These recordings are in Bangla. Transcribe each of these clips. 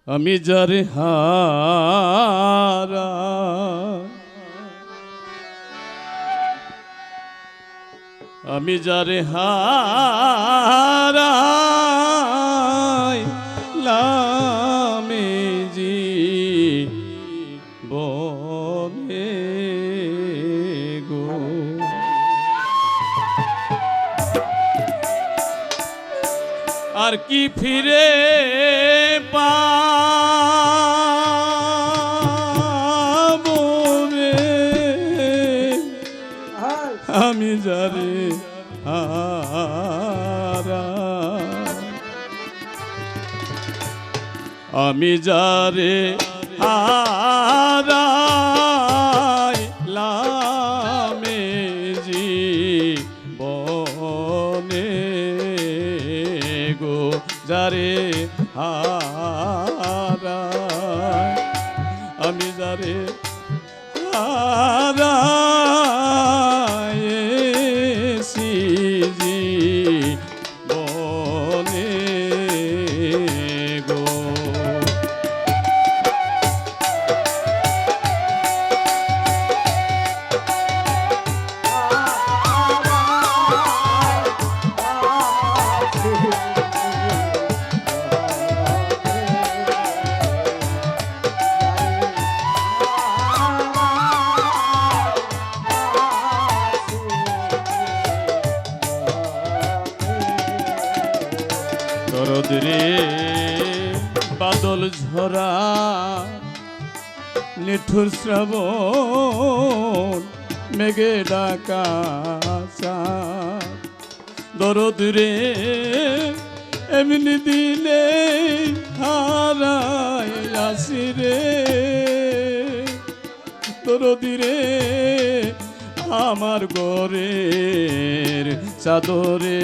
আমি যারে হারা আমি যারে হারাই লামে জীবনে গো আর কি ফিরে পাবো রে আমি যারে হারা আমি যারে হারাইলামে জীবনে গো যারে হারাই আমি যারে হারাইছি জীবনে গো দরদরে বাদল ঝরা নিঠুর শ্রাবণ মেঘে ডাকা দরদরে এমনি দিনে হারাই আসি রে দরদিরে আমার গোরের চাদরে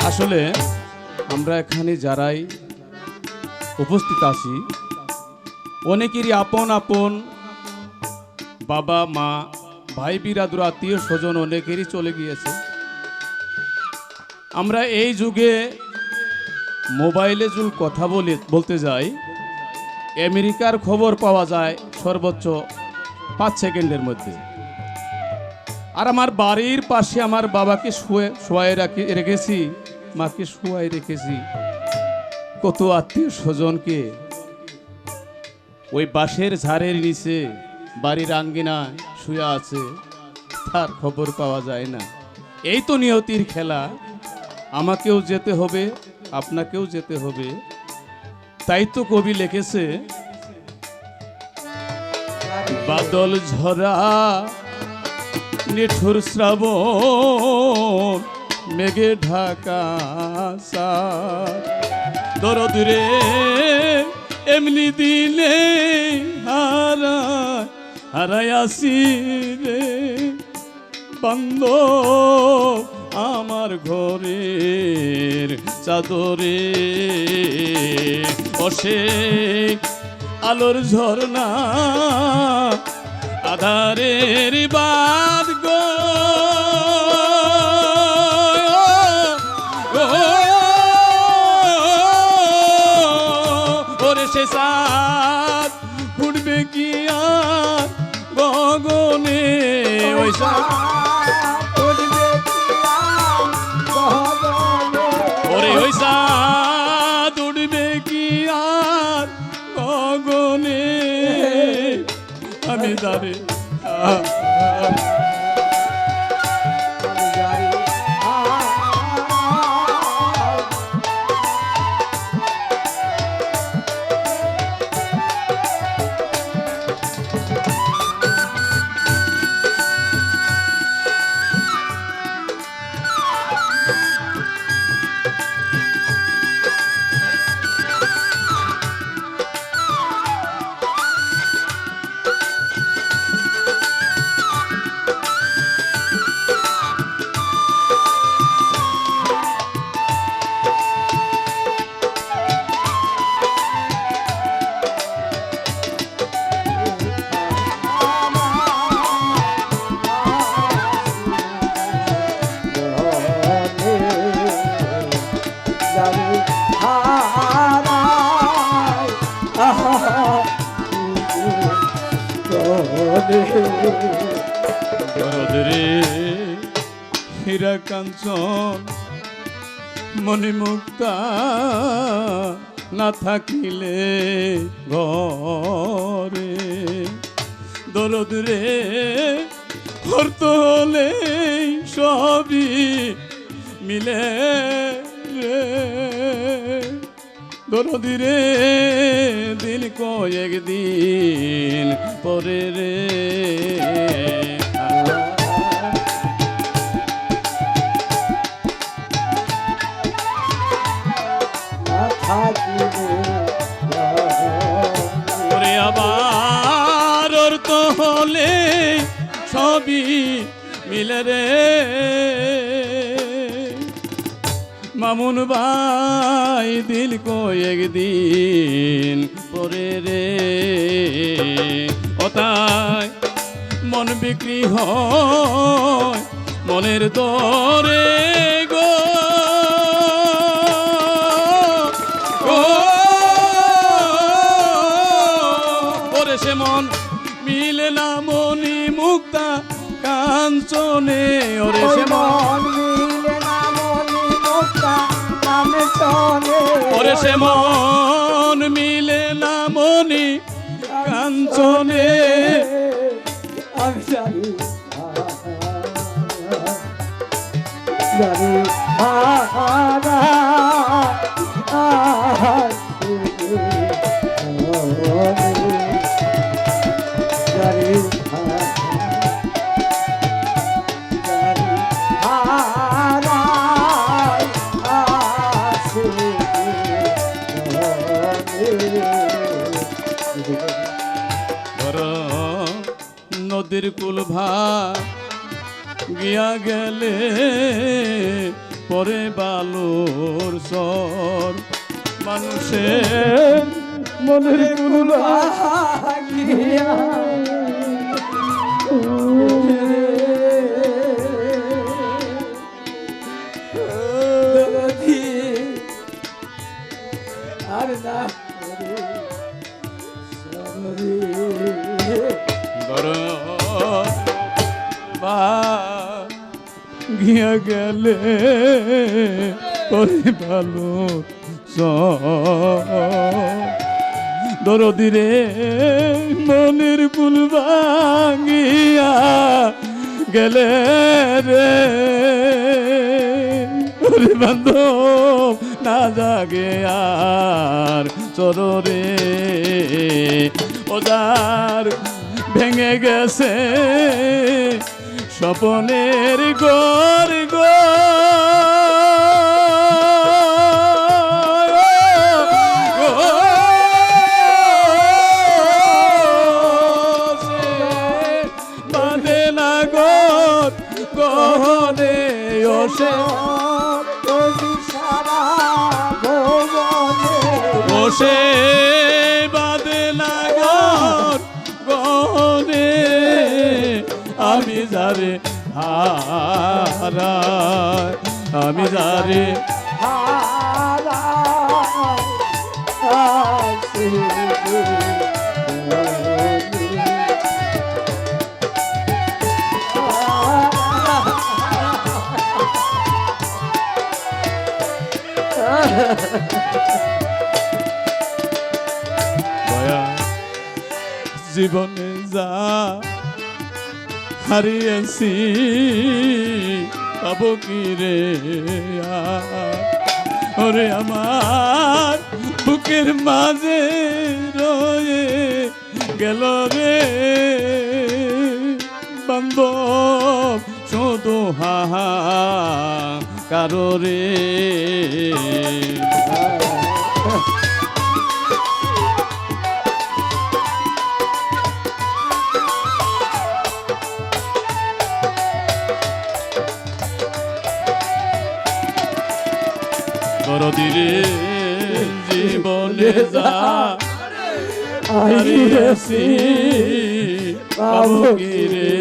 আসলে আমরা এখানে যারাই উপস্থিত আছি অনেকেরই আপন আপন বাবা মা ভাই বিরাদর আত্মীয় স্বজন অনেকেরই চলে গিয়েছে। আমরা এই যুগে মোবাইলে যুগ কথা বলতে যাই আমেরিকার খবর পাওয়া যায় সর্বোচ্চ 5 সেকেন্ডের মধ্যে। আর আমার বাড়ির পাশে আমার বাবাকে শোয়াই রেখেছি, মাকে শোয়াই রেখেছি, কত আত্মীয় স্বজনকে ওই বাঁশের ঝাড়ের নিচে বাড়ির আঙ্গিনায় শুয়ে আছে, তার খবর পাওয়া যায় না। এই তো নিয়তির খেলা, আমাকেও যেতে হবে, আপনাকেও যেতে হবে। তাই তো কবি লিখেছে বাদল ঝরা নিঠুর শ্রাবণ মেঘে ঢাকা দরদরে এমনি দিলে হারাই আসি রে বান্ধব আমার ঘরের চাদরে বসে আলোর ঝরনা আধারের বাদ গো ওরে সে সাত ফুটবে কি আর গগনে ওই ওরে ওই সাত উঠবে কি আর গগনে আমি যারে কাঞ্চন মণিমুক্তা না থাকিলে ঘরে দরদ রে করতে হলে সবই মিলে রে দরদি রে দিন কয়েক দিন পরে রে ওরে আবার অর্থ হলে সবই মিলে রে মামুন ভাই দিন কয়েক দিন পরে রে ওতায় মন বিক্রি হয় মনের দরে গো ওরে সে মন মিলে না মনি মুক্তা কাঞ্চনে ওরে সে মন ওরে সে মন মিলে না মনি কাঞ্চনে আমি জানি জানি নদীর কুল ভাগ গিয়া গেলে পরে বালুর সর মানুষের মনের কুল ভাগিয়া আর না গিয়া গেলে করে ভালো দরদি রে মনের কুল ভাঙিয়া গেলে রে বান্ধব না জাগে আর চররে ওদার ভেঙে গেছে স্বপনের গর গো বাঁধে না গর গহনে ওসে ওসে বাঁধে না গর গহনে আমি যারে হারাই আমি যারে জীবনে যা হারিয়েছি পাবো কি রে ওরে আমার বুকের মাঝে রয়ে গেল রে বান্ধব শুধু হাহা কারো রে দরদিরে জীবনে যা হারিয়েছি পাবো কি রে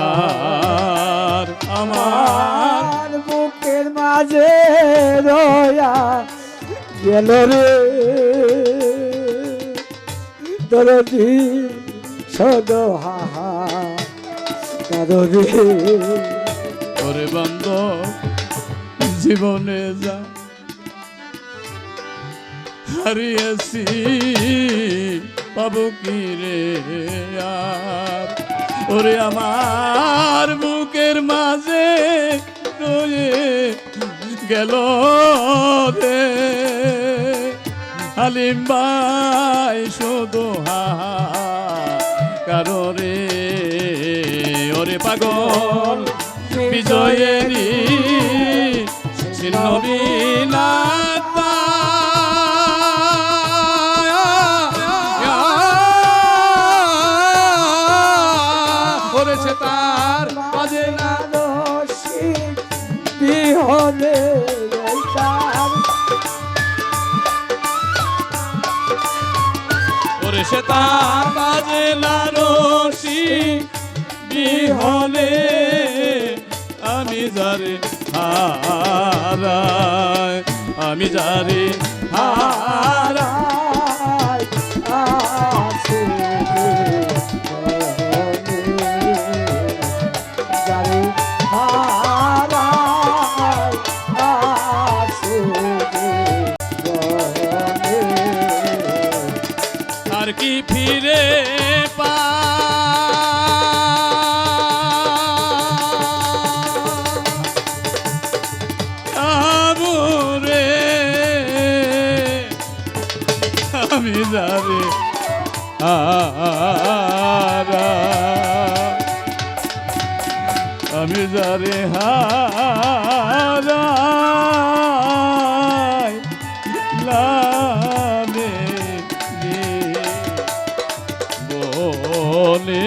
আর আমার বুকের মাঝে রয়া গেল রে দরদি সদ হাহা কারো রে ওরে বান্ধব জীবনে যা হারিয়েছি পাবো কি রে আর ওরে আমার বুকের মাঝে রয়ে গেল রে হালিম ভাই শুধু কারো রে ওরে পাগল বিজয়েরই চিহ্ন বিনা করেছে তার বাজে না রশি বিহনে তার করেছে তার বাজে না রশি বিহনে আমি যারে হারাই আমি যারে হারাই আছে যারে হারাই আছে আর কি ফিরে পাবো রে আমি যারে আমি যারে হারাই লামে বলে